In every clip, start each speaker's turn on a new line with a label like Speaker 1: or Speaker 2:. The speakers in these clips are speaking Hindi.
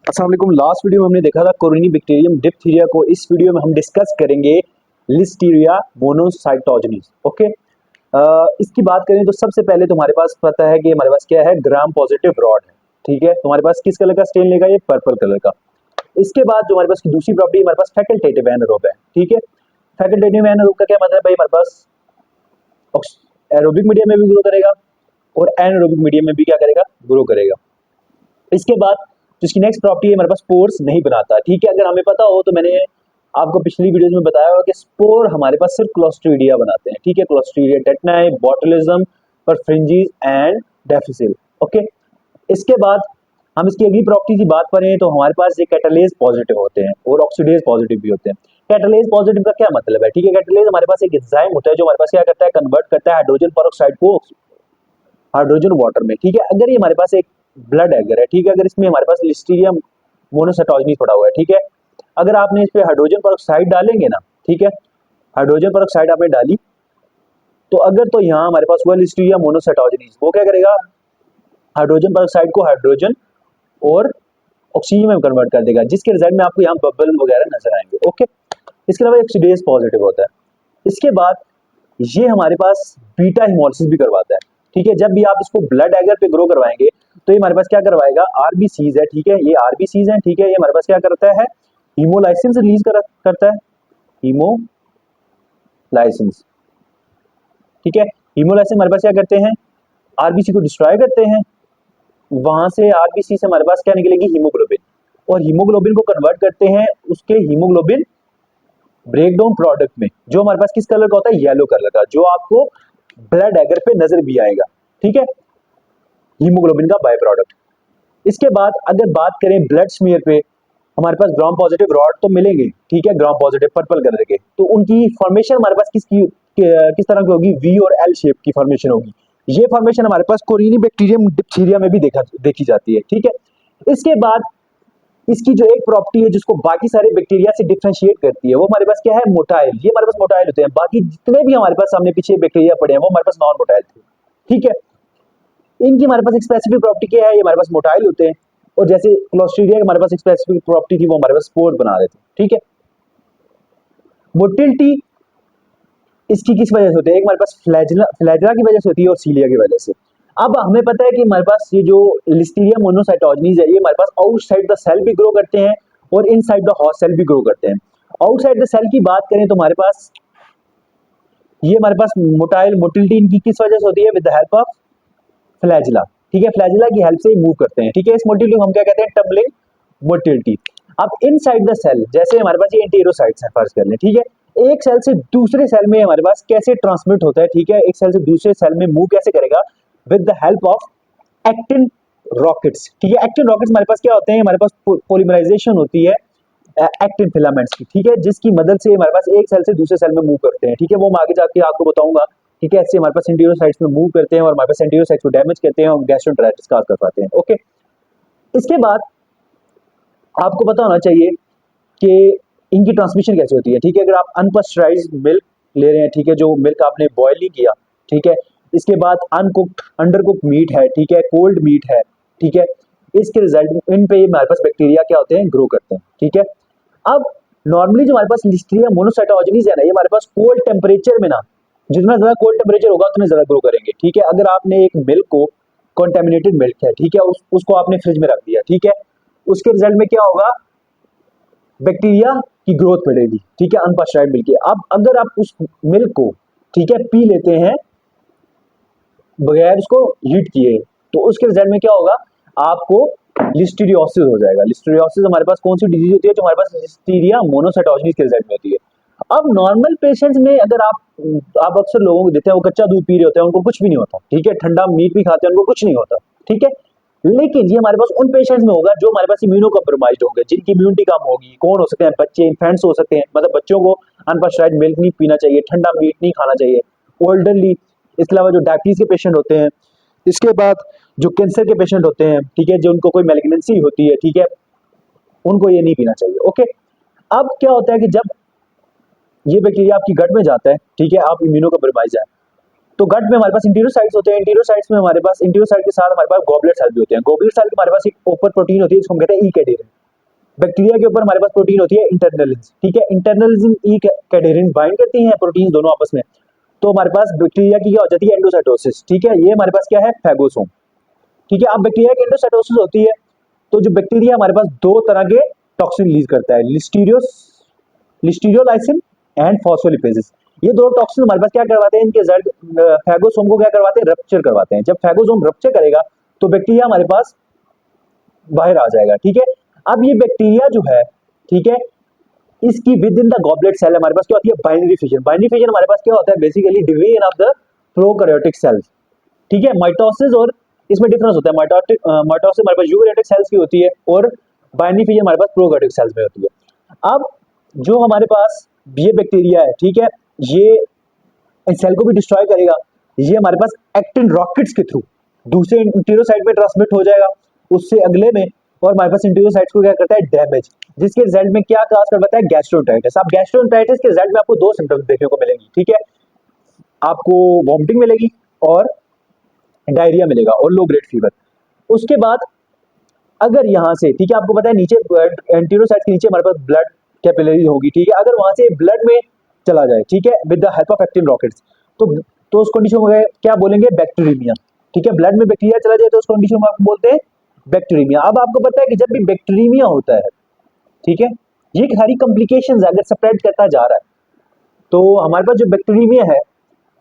Speaker 1: अस्सलाम वालेकुम। लास्ट वीडियो में हमने देखा था कोरिनी बैक्टीरियम डिप्थीरिया को। इस वीडियो में हम डिस्कस करेंगे लिस्टीरिया मोनोसाइटोजेनिस। ओके, इसकी बात करें तो सबसे पहले तुम्हारे पास पता है कि हमारे पास क्या है, ग्राम पॉजिटिव रॉड है। ठीक है, तुम्हारे पास किस कलर का स्टेन लेगा, ये पर्पल कलर का। इसके बाद जो हमारे पास की दूसरी प्रॉपर्टी हमारे पास फैकल्टेटिव एनारोब है। ठीक है, फैकल्टेटिव एनारोब का क्या मतलब है भाई, हमारे पास एरोबिक मीडियम में भी ग्रो करेगा और एनारोबिक मीडियम में भी क्या करेगा, ग्रो करेगा। इसके बाद जिसकी नेक्स्ट प्रॉपर्टी है, हमारे पास स्पोर्स नहीं बनाता। ठीक है, अगर हमें पता हो तो मैंने आपको पिछली वीडियोस में बताया होगा कि स्पोर हमारे पास सिर्फ क्लोस्ट्रीडिया बनाते हैं। ठीक है, clostridia tetani, botulism, perfringens and difficile. Okay, इसके बाद हम इसकी अगली प्रॉपर्टी की बात करें तो हमारे पास ये कैटालेज पॉजिटिव होते हैं और ऑक्सीडेज पॉजिटिव भी होते हैं। कैटालेज पॉजिटिव का क्या मतलब है? ठीक है, कैटालेज हमारे पास एक एंजाइम होता है जो हमारे पास क्या करता है, कन्वर्ट करता है हाइड्रोजन पेरोक्साइड को हाइड्रोजन वाटर में। ठीक है, अगर ये हमारे पास एक ब्लड एगर है, ठीक है, अगर इसमें हमारे पास लिस्टीरिया मोनोसाइटोजेनिस पड़ा हुआ है, ठीक है, अगर आपने इस पे हाइड्रोजन पेरोक्साइड डालेंगे ना, ठीक है, हाइड्रोजन पेरोक्साइड आपने डाली तो अगर तो यहाँ हमारे पास हुआ लिस्टीरिया मोनोसाइटोजेनिस, वो क्या करेगा, हाइड्रोजन पेरोक्साइड को हाइड्रोजन और ऑक्सीजन में कन्वर्ट कर देगा, जिसके रिजल्ट में आपको यहाँ बबल वगैरह नजर आएंगे। ओके, इसके अलावा ऑक्सीडेज पॉजिटिव होता है। इसके बाद ये हमारे पास बीटा हिमोलिसिस भी करवाता है। ठीक है, जब भी आप इसको ब्लड एगर पे ग्रो करवाएंगे तो ये हमारे पास क्या करवाएगा, आरबीसीज है। ठीक है, ये आरबीसीज है। ठीक है, ये हमारे पास क्या करता है, हीमोलाइसिस रिलीज करता है, हीमोलाइसिस। ठीक है, हीमोलाइसिस हमारे पास क्या करते हैं, आरबीसी को डिस्ट्रॉय करते हैं, वहां से आरबीसी से हमारे पास क्या निकलेगी, हीमोग्लोबिन, और हीमोग्लोबिन को कन्वर्ट करते हैं उसके हीमोग्लोबिन ब्रेकडाउन प्रोडक्ट में, जो हमारे पास किस कलर का होता है, येलो कलर का, जो आपको ब्लड एगर पे नजर भी आएगा। ठीक है, हीमोग्लोबिन का बाय प्रोडक्ट। इसके बाद अगर बात करें ब्लड स्मीयर पे, हमारे पास ग्राम पॉजिटिव रॉड तो मिलेंगे। ठीक है, ग्राम पॉजिटिव पर्पल कलर के, तो उनकी फॉर्मेशन हमारे पास किस तरह की होगी, वी और एल शेप की फॉर्मेशन होगी। ये फॉर्मेशन हमारे पास कोरिनी बैक्टीरियम डिप्थीरिया में भी देखी जाती है। ठीक है, इसके बाद इसकी जो एक प्रॉपर्टी है जिसको बाकी सारे बैक्टीरिया से डिफरेंशिएट करती है, वो हमारे पास क्या है, मोटाइल। ये हमारे पास मोटाइल होते हैं, बाकी जितने भी हमारे पास सामने पीछे बैक्टीरिया पड़े हैं वो हमारे पास नॉन मोटाइल थे। ठीक है, इनकी हमारे पास एक स्पेसिफिक प्रॉपर्टी क्या है, ये हमारे पास मोटाइल होते हैं, और जैसे क्लोस्ट्रीडिया हमारे पास एक स्पेसिफिक प्रॉपर्टी थी, वो हमारे पास स्पोर बना रहे थे। ठीक है, मोटिलिटी इसकी किस वजह से होती है, एक हमारे पास फ्लैजिला की वजह से होती है और सीलिया की वजह से। अब हमें पता है कि हमारे पास ये जो लिस्टीरिया मोनोसाइटोजेनिस है, ये हमारे पास आउटसाइड द सेल भी ग्रो करते हैं और इनसाइड द होस्ट सेल भी ग्रो करते हैं। आउटसाइड द सेल की बात करें तो हमारे पास ये हमारे पास मोटिलिटी इनकी किस वजह से होती है, with the help of flagella. ठीक है, फ्लैजिला की हेल्प से ही मूव करते हैं। ठीक है, इस मोटिलिटी को हम क्या कहते हैं, टम्बलिंग मोटिलिटी। अब इनसाइड द सेल, जैसे हमारे पास ये एंटेरोसाइट्स हैं फर्ज कर लें, ठीक है, एक सेल से दूसरे सेल में हमारे पास कैसे ट्रांसमिट होता है, ठीक है, एक सेल से दूसरे सेल में मूव कैसे करेगा, with the help of actin rockets. ठीक है, एक्टिन रॉकेट्स हमारे पास क्या होते हैं, हमारे पास पॉलीमराइजेशन होती है एक्टिन फिलामेंट्स की। ठीक है, जिसकी मदद से हमारे पास एक सेल से दूसरे सेल में मूव करते हैं। ठीक है, वो मैं आगे जाके आपको बताऊंगा। ठीक है, ऐसे हमारे पास एंटीरोसाइट्स में मूव करते हैं और हमारे पास एंटीरोसाइट्स को डैमेज करते हैं और गैस्ट्रोएंटेराइटिस काज कर पाते हैं। ओके, इसके बाद आपको पता होना चाहिए कि इनकी ट्रांसमिशन कैसे होती है। ठीक है, अगर आप अनपास्चराइज्ड मिल्क ले रहे हैं, ठीक है, जो मिल्क आपने बॉयल नहीं किया, ठीक है, इसके बाद अनकुक्ड अंडरकुक्ड मीट है, ठीक है, कोल्ड मीट है, ठीक है, इसके रिजल्ट इन पे हमारे पास बैक्टीरिया क्या होते हैं, ग्रो करते हैं। ठीक है, अब नॉर्मली जो हमारे पास लिस्टीरिया मोनोसाइटोजेनिस है ना, ये हमारे पास कोल्ड टेम्परेचर में ना, जितना ज्यादा कोल्ड टेम्परेचर होगा उतने ज्यादा ग्रो करेंगे। ठीक है, अगर आपने एक मिल्क को कॉन्टेमिनेटेड मिल्क है, ठीक है, उसको आपने फ्रिज में रख दिया, ठीक है, उसके रिजल्ट में क्या होगा, बैक्टीरिया की ग्रोथ बढ़ेगी। ठीक है, अनपास्चराइज्ड मिल्क की। अब अगर आप उस मिल्क को, ठीक है, पी लेते हैं बगैर उसको हीट किए, तो उसके रिजल्ट में क्या होगा, आपको लिस्टीरियोसिस हो जाएगा। लिस्टीरियोसिस हमारे पास कौन सी डिजीज होती है, जो हमारे पास लिस्टीरिया मोनोसाइटोजेनिस के रिजल्ट में होती है। अब नॉर्मल पेशेंट्स में अगर आप अक्सर लोगों को देखते हैं, वो कच्चा दूध पी रहे होते हैं, उनको कुछ भी नहीं होता। ठीक है, ठंडा मीट भी खाते हैं, उनको कुछ नहीं होता। ठीक है, लेकिन ये हमारे पास उन पेशेंट्स में होगा जो हमारे पास इम्यूनो कॉम्प्रोमाइज्ड होंगे, जिनकी इम्यूनिटी कम होगी। कौन हो सकते हैं, बच्चे, इन्फेंट्स हो सकते हैं, मतलब बच्चों को अनपास्चराइज्ड मिल्क नहीं पीना चाहिए, ठंडा मीट नहीं खाना चाहिए, ओल्डरली, इसके अलावा जो डायबिटीज के पेशेंट होते हैं, इसके बाद जो कैंसर के पेशेंट होते हैं, ठीक है, जो उनको कोई मैलिग्नेंसी होती है, ठीक है, उनको ये नहीं पीना चाहिए। ओके, अब क्या होता है कि जब ये बैक्टीरिया आपकी गट में जाता है, ठीक है, आप इम्यूनो कॉम्प्रोमाइज है, तो गट में हमारे पास इंटीरोसाइट्स होते हैं। इंटीरोसाइट्स में हमारे पास इंटीरोसाइट के साथ हमारे पास गॉबलेट सेल भी होते हैं। गॉबलेट सेल के हमारे पास एक ओपर प्रोटीन होती है जिसको हम कहते हैं ई कैडिर। बैक्टीरिया के ऊपर हमारे पास प्रोटीन होती है इंटरनलिन्स, ठीक है। इंटरनलिन्स ई कैडहेरिन बाइंड करती हैं प्रोटीन दोनों आपस में, तो हमारे पास बैक्टीरिया की क्या हो जाती है एंडोसाइटोसिस, ठीक है। ये हमारे पास क्या है फैगोसोम, ठीक है। अब बैक्टीरिया की एंडोसाइटोसिस होती है तो जो बैक्टीरिया हमारे पास दो तरह के टॉक्सिन रिलीज करता है, लिस्टीरियोलाइसिन एंड फॉस्फोलिपेजेस। ये दो टॉक्सिन हमारे पास क्या करवाते हैं, इनके रिजल्ट फैगोसोम को क्या करवाते हैं, रप्चर करवाते हैं। जब फैगोसोम रप्चर करेगा तो बैक्टीरिया हमारे पास बाहर आ जाएगा, ठीक है। अब ये बैक्टीरिया जो है, ठीक है, इसकी within the goblet cell हमारे पास क्या होती है बाइनरी फिजन। बाइनरी फिजन हमारे पास क्या होता है basically division of the prokaryotic cells, ठीक है। माइटोसिस और इसमें डिफरेंस होता है, माइटोसिस हमारे पास यूकैरियोटिक सेल्स की होती है और बाइनरी फिजन हमारे पास प्रोकैरियोटिक सेल्स में होती है। अब जो हमारे पास ये बैक्टीरिया है, ठीक है, ये इस सेल को भी डिस्ट्रॉय करेगा। ये हमारे पास एक्टिन रॉकेट्स के थ्रू दूसरे इंटीरियोसाइट में ट्रांसमिट हो जाएगा, उससे अगले में, और हमारे पास इंटीरियोसाइट्स को क्या करता है डैमेज, जिसके रिजल्ट में क्या काज करवाता है गैस्ट्रोएंटेराइटिस। अब गैस्ट्रोएंटेराइटिस के रिजल्ट में आपको दो सिम्टम्स देखने को मिलेंगी, ठीक है। आपको वॉमिटिंग मिलेगी और डायरिया मिलेगा और लो ग्रेड फीवर। उसके बाद अगर यहाँ से, ठीक है, आपको पता है नीचे एंटीरोसाइट के नीचे हमारे पास ब्लड कैपिलरी होगी, ठीक है। अगर वहां से ब्लड में चला जाए, ठीक है, with the help of actin rockets, तो उस कंडीशन को क्या बोलेंगे बैक्टीरियमिया, ठीक है। ब्लड में बैक्टीरिया चला जाए तो उस कंडीशन को आपको बोलते हैं बैक्टीरियमिया। अब आपको पता है कि जब भी बैक्टीरियमिया होता है, ठीक है, ये सारी कॉम्प्लिकेशंस अगर स्प्रेड करता जा रहा है तो हमारे पास जो बैक्टीरियमिया है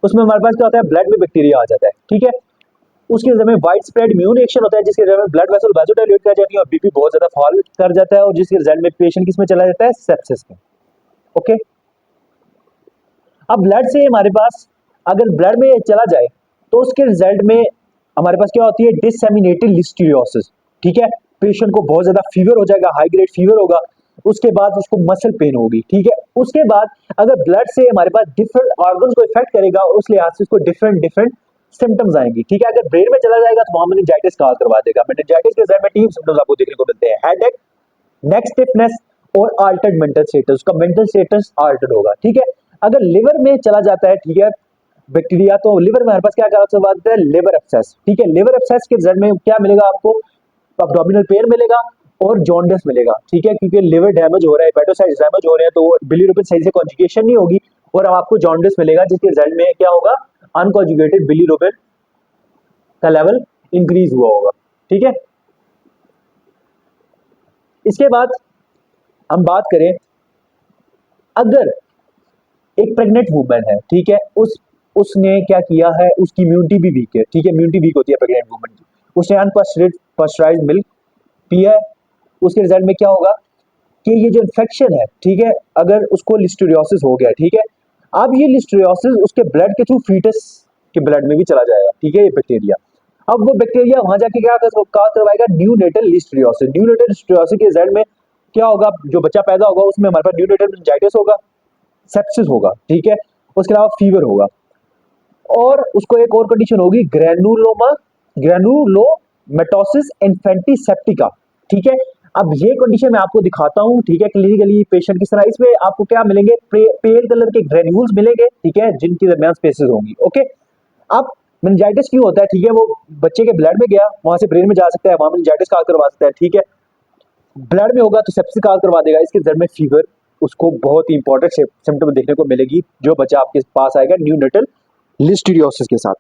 Speaker 1: उसमें हमारे पास क्या होता है ब्लड में बैक्टीरिया आ जाता है, ठीक है। उसके वजह में वाइड स्प्रेड इम्यून रिएक्शन होता है, जिसके वजह में ब्लड वेसल वासोडाइलेट कर जाती है और बीपी बहुत ज्यादा फॉल कर जाता है, और जिसके रिजल्ट में पेशेंट किस में चला जाता है सेप्सिस में, ओके। अब ब्लड से हमारे पास अगर ब्लड में चला जाए तो उसके रिजल्ट में हमारे पास क्या होती है डिसएमिनेटेड लिस्टीरियोसिस, ठीक है। पेशेंट को बहुत ज्यादा फीवर हो जाएगा, हाई ग्रेड फीवर होगा, उसके बाद उसको मसल पेन होगी, ठीक है। उसके बाद अगर ब्लड से हमारे पास डिफरेंट ऑर्गन्स को इफेक्ट करेगा और उस लिहाज से उसको डिफरेंट डिफरेंट सिम्टम्स आएंगी, ठीक है। अगर ब्रेन में चला जाएगा तो वहां मेनिंजाइटिस काज करवा देगा। मेनिंजाइटिस के रिजल्ट में तीन सिम्टम्स आपको देखने को मिलते हैं, हेडेक, नेक स्टिफनेस और अल्टर्ड मेंटल स्टेटस। उसका मेंटल स्टेटस अल्टर्ड होगा, ठीक है। अगर लिवर में चला जाता है, ठीक है, बैक्टीरिया, तो लिवर में हमारे पास क्या करवाता है लिवर एब्सेस, ठीक है। लिवर एब्सेस के रिजल्ट में क्या मिलेगा आपको एब्डोमिनल पेन मिलेगा और जॉन्डिस मिलेगा, ठीक है, क्योंकि लिवर डैमेज हो रहा है, हेपेटोसाइट्स डैमेज हो रहे हैं, तो बिलीरुबिन सही से कॉन्जुगेशन नहीं होगी और आपको जॉन्डिस मिलेगा, जिसके रिजल्ट में क्या होगा अनकॉन्जुगेटेड बिलीरुबिन का लेवल इंक्रीज हुआ होगा, ठीक है। इसके बाद हम बात करें, अगर एक प्रेग्नेंट वुमन है, ठीक है, उसने क्या किया है, उसकी इम्यूनिटी भी वीक है, ठीक है, इम्यूनिटी वीक होती है प्रेग्नेंट वुमन की, उसने अनपस्चराइज्ड मिल्क पिया है, उसके रिजल्ट में क्या होगा कि ये जो इन्फेक्शन है, ठीक है, अगर उसको लिस्टीरियोसिस हो गया, ठीक है, अब ये लिस्टीरियोसिस उसके ब्लड के थ्रू फीटस के ब्लड में भी चला जाएगा, ठीक है, ये बैक्टीरिया। अब वो बैक्टीरिया वहां जाके क्या करवाएगा न्यूनेटल लिस्टीरियोसिस। न्यूनेटल लिस्टीरियोसिस के रिजल्ट में क्या होगा, जो बच्चा पैदा होगा उसमें हमारे पास न्यूनेटल मेनिंजाइटिस होगा, सेप्सिस होगा, ठीक है, उसके अलावा फीवर होगा, और उसको एक और कंडीशन होगी ग्रेनुलोमेटोसिस इन्फेंटिसेप्टिका, ठीक है। अब ये कंडीशन मैं आपको दिखाता हूं, ठीक है, क्लिनिकली पेशेंट किस तरह, इसमें आपको क्या मिलेंगे पेल कलर के ग्रेन्यूल्स मिलेंगे, ठीक है, जिनके दरमियान स्पेसेस होंगी, ओके। अब मेनिंजाइटिस क्यों होता है, ठीक है, वो बच्चे के ब्लड में गया, वहां से ब्रेन में जा सकता है, वहां मेनिंजाइटिस काज करवा सकता है, ठीक है। ब्लड में होगा तो सेप्सिस काज करवा देगा, इसके रिजल्ट में फीवर, उसको बहुत ही इंपॉर्टेंट सिम्टम देखने को मिलेगी जो बच्चा आपके पास आएगा न्यूनेटल लिस्टीरियोसिस के साथ।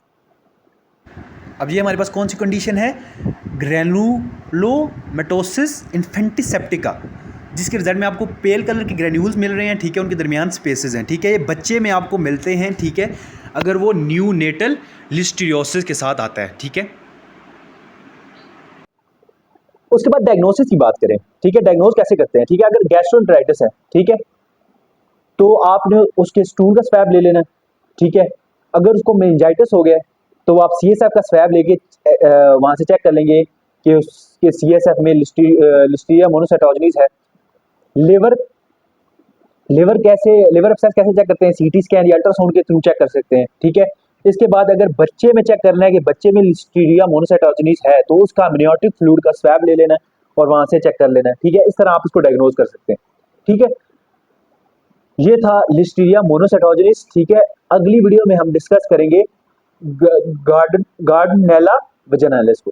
Speaker 2: अब ये हमारे पास कौन सी कंडीशन है, ग्रेनुलोमेटोसिस इन्फेंटिसेप्टिका, जिसके रिजल्ट में आपको पेल कलर के ग्रेन्यूल्स मिल रहे हैं, ठीक है, उनके दरमियान स्पेसेस हैं, ठीक है। ये बच्चे में आपको मिलते हैं, ठीक है, अगर वो न्यूनेटल लिस्टीरियोसिस के साथ आता है, ठीक है।
Speaker 1: उसके बाद डायग्नोसिस की बात करें, ठीक है, डायग्नोज कैसे करते हैं, ठीक है। अगर गैस्ट्रोएंटेराइटिस है, ठीक है, तो आपने उसके स्टूल का स्वैब ले लेना, ठीक है। अगर उसको मेनिंजाइटिस हो गया तो आप सीएसएफ का स्वैब लेके वहां से चेक कर लेंगे कि उसके सीएसएफ में लिस्टीरिया मोनोसाइटोजेनिस है। लिवर एब्सेस कैसे चेक करते हैं, सीटी स्कैन या अल्ट्रासाउंड के थ्रू चेक कर सकते हैं, ठीक है। इसके बाद अगर बच्चे में चेक करना है कि बच्चे में लिस्टीरिया मोनोसाइटोजेनिस है तो उसका अमनियोटिक फ्लूइड का स्वैब ले लेना है और वहां से चेक कर लेना है, ठीक है। इस तरह आप इसको डायग्नोज कर सकते हैं, ठीक है। ये था लिस्टीरिया मोनोसाइटोजेनिस, ठीक है। अगली वीडियो में हम डिस्कस करेंगे गार्डनेला वजानालिस को।